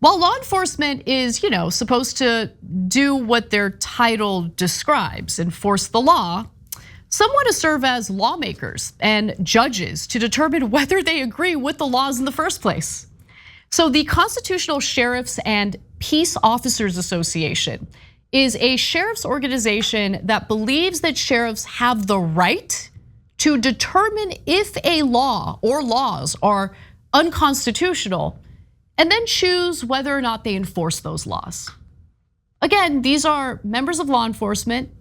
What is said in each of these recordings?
While law enforcement is, supposed to do what their title describes, enforce the law, some want to serve as lawmakers and judges to determine whether they agree with the laws in the first place. So the Constitutional Sheriffs and Peace Officers Association is a sheriff's organization that believes that sheriffs have the right to determine if a law or laws are unconstitutional and then choose whether or not they enforce those laws. Again, these are members of law enforcement.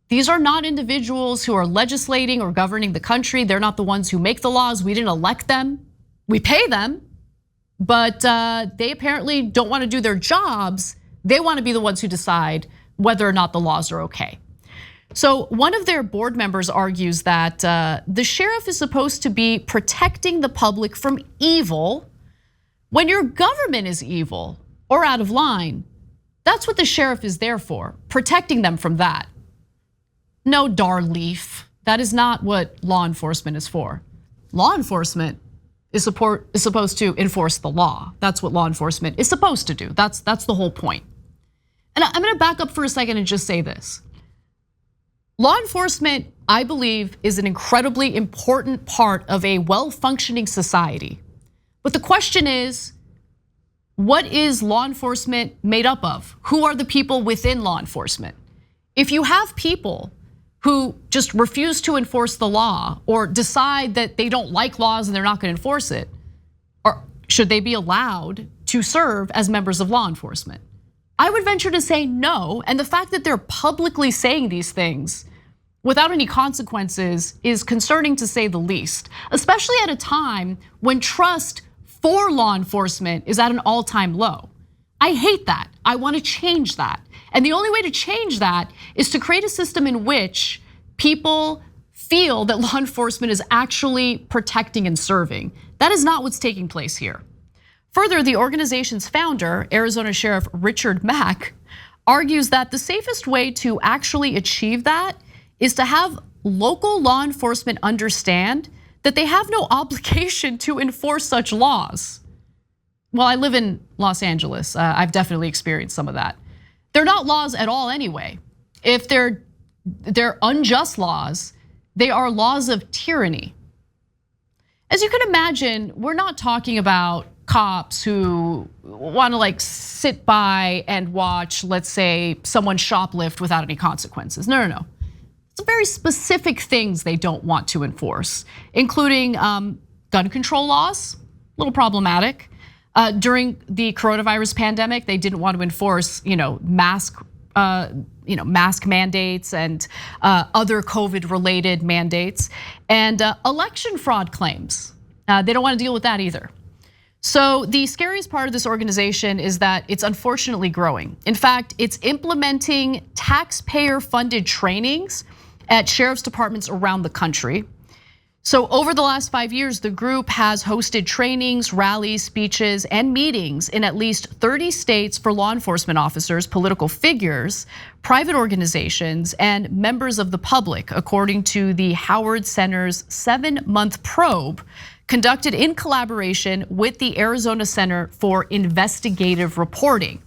These are not individuals who are legislating or governing the country. They're not the ones who make the laws. We didn't elect them. We pay them, but they apparently don't want to do their jobs. They want to be the ones who decide whether or not the laws are okay. So one of their board members argues that the sheriff is supposed to be protecting the public from evil. When your government is evil or out of line, that's what the sheriff is there for, protecting them from that. No, Dar Leaf, that is not what law enforcement is for. Law enforcement is supposed to enforce the law. That's what law enforcement is supposed to do. That's the whole point. And I'm gonna back up for a second and just say this. Law enforcement, I believe, is an incredibly important part of a well-functioning society. But the question is, what is law enforcement made up of? Who are the people within law enforcement? If you have people who just refuse to enforce the law or decide that they don't like laws and they're not gonna enforce it, or should they be allowed to serve as members of law enforcement? I would venture to say no, and the fact that they're publicly saying these things without any consequences is concerning to say the least, especially at a time when trust for law enforcement is at an all-time low. I hate that. I want to change that. And the only way to change that is to create a system in which people feel that law enforcement is actually protecting and serving. That is not what's taking place here. Further, the organization's founder, Arizona Sheriff Richard Mack, argues that the safest way to actually achieve that is to have local law enforcement understand that they have no obligation to enforce such laws. Well, I live in Los Angeles. I've definitely experienced some of that. They're not laws at all anyway. If they're unjust laws, they are laws of tyranny. As you can imagine, we're not talking about cops who want to sit by and watch, let's say, someone shoplift without any consequences. No. It's very specific things they don't want to enforce, including gun control laws, a little problematic. During the coronavirus pandemic, they didn't want to enforce, mask mandates and other COVID-related mandates, and election fraud claims. They don't want to deal with that either. So the scariest part of this organization is that it's unfortunately growing. In fact, it's implementing taxpayer-funded trainings at sheriff's departments around the country. So over the last 5 years, the group has hosted trainings, rallies, speeches, and meetings in at least 30 states for law enforcement officers, political figures, private organizations, and members of the public, according to the Howard Center's 7-month probe conducted in collaboration with the Arizona Center for Investigative Reporting.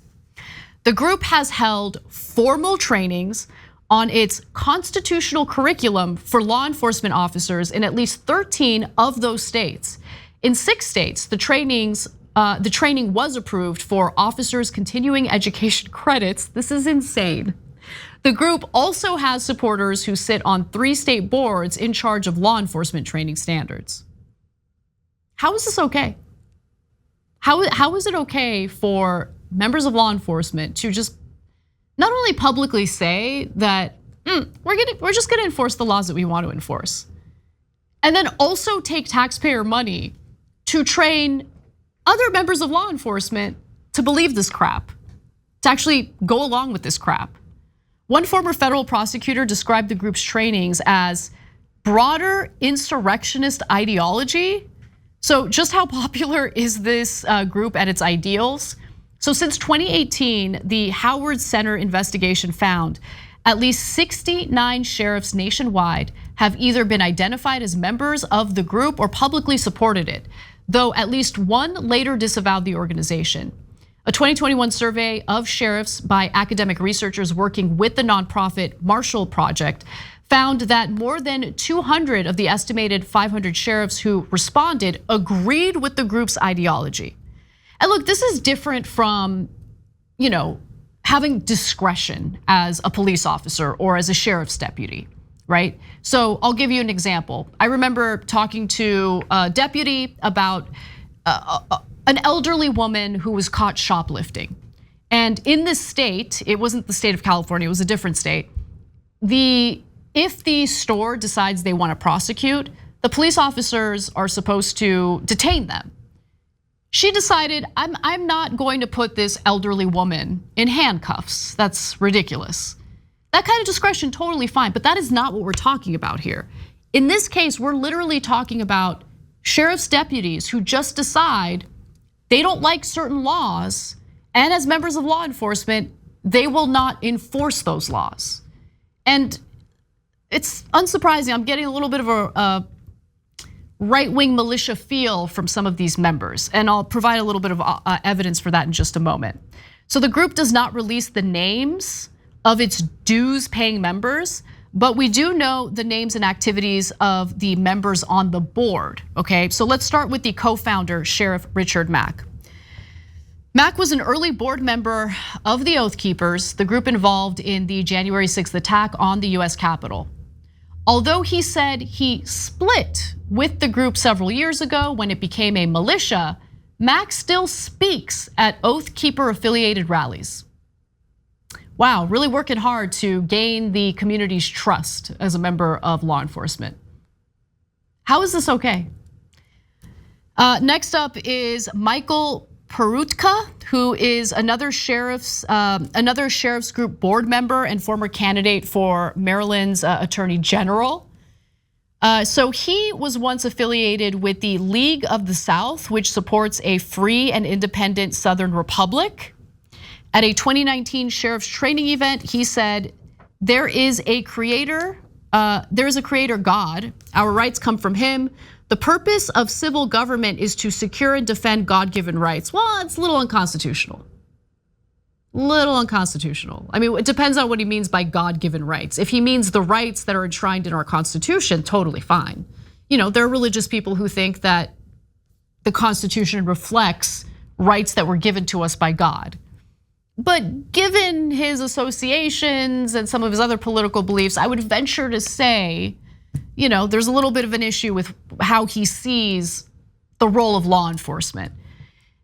The group has held formal trainings on its constitutional curriculum for law enforcement officers in at least 13 of those states. In 6 states, the training was approved for officers' continuing education credits. This is insane. The group also has supporters who sit on 3 state boards in charge of law enforcement training standards. How is this okay? How is it okay for members of law enforcement to just not only publicly say that we're just gonna enforce the laws that we want to enforce, and then also take taxpayer money to train other members of law enforcement to believe this crap, to actually go along with this crap? One former federal prosecutor described the group's trainings as broader insurrectionist ideology. So just how popular is this group and its ideals? So since 2018, the Howard Center investigation found at least 69 sheriffs nationwide have either been identified as members of the group or publicly supported it, though at least one later disavowed the organization. A 2021 survey of sheriffs by academic researchers working with the nonprofit Marshall Project found that more than 200 of the estimated 500 sheriffs who responded agreed with the group's ideology. And look, this is different from, having discretion as a police officer or as a sheriff's deputy, right? So I'll give you an example. I remember talking to a deputy about an elderly woman who was caught shoplifting. And in this state, it wasn't the state of California, it was a different state. If the store decides they want to prosecute, the police officers are supposed to detain them. She decided, I'm not going to put this elderly woman in handcuffs. That's ridiculous. That kind of discretion, totally fine, but that is not what we're talking about here. In this case, we're literally talking about sheriff's deputies who just decide they don't like certain laws, and as members of law enforcement, they will not enforce those laws. And it's unsurprising, I'm getting a little bit of a right-wing militia feel from some of these members, and I'll provide a little bit of evidence for that in just a moment. So the group does not release the names of its dues-paying members, but we do know the names and activities of the members on the board, okay? So let's start with the co-founder, Sheriff Richard Mack. Mack was an early board member of the Oath Keepers, the group involved in the January 6th attack on the US Capitol. Although he said he split with the group several years ago when it became a militia, Mack still speaks at Oath Keeper affiliated rallies. Wow, really working hard to gain the community's trust as a member of law enforcement. How is this okay? Next up is Michael Perutka, who is another sheriff's group board member and former candidate for Maryland's Attorney General. So he was once affiliated with the League of the South, which supports a free and independent Southern Republic. At a 2019 sheriff's training event, he said, there is a creator God, our rights come from him. The purpose of civil government is to secure and defend God-given rights. Well, it's a little unconstitutional. I mean, it depends on what he means by God-given rights. If he means the rights that are enshrined in our Constitution, totally fine. There are religious people who think that the Constitution reflects rights that were given to us by God. But given his associations and some of his other political beliefs, I would venture to say, there's a little bit of an issue with how he sees the role of law enforcement.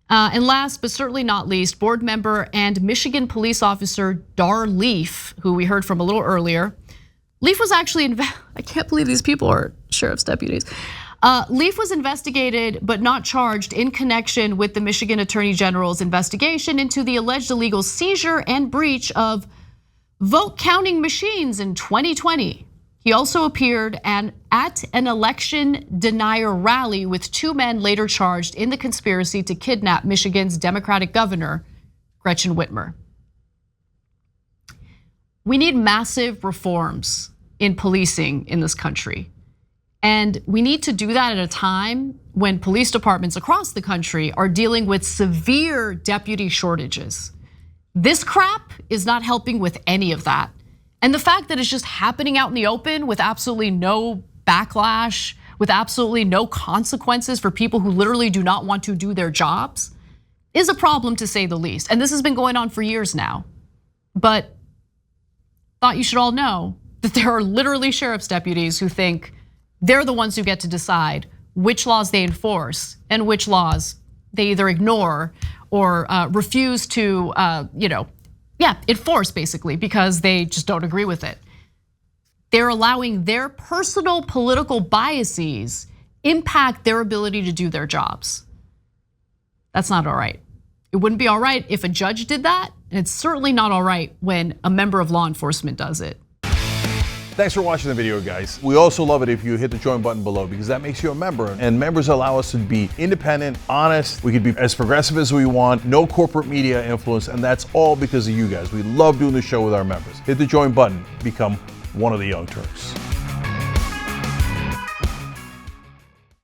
And last but certainly not least, board member and Michigan police officer Dar Leaf, who we heard from a little earlier. Leaf was actually, I can't believe these people are sheriff's deputies. Leaf was investigated but not charged in connection with the Michigan Attorney General's investigation into the alleged illegal seizure and breach of vote counting machines in 2020. He also appeared at an election denier rally with two men later charged in the conspiracy to kidnap Michigan's Democratic governor, Gretchen Whitmer. We need massive reforms in policing in this country. And we need to do that at a time when police departments across the country are dealing with severe deputy shortages. This crap is not helping with any of that. And the fact that it's just happening out in the open with absolutely no backlash, with absolutely no consequences for people who literally do not want to do their jobs is a problem, to say the least. And this has been going on for years now. But thought you should all know that there are literally sheriff's deputies who think they're the ones who get to decide which laws they enforce and which laws they either ignore or refuse to, enforce basically because they just don't agree with it. They're allowing their personal political biases impact their ability to do their jobs. That's not all right. It wouldn't be all right if a judge did that, and it's certainly not all right when a member of law enforcement does it. Thanks for watching the video, guys. We also love it if you hit the join button below because that makes you a member, and members allow us to be independent, honest. We could be as progressive as we want, no corporate media influence, and that's all because of you guys. We love doing the show with our members. Hit the join button, become one of the Young Turks.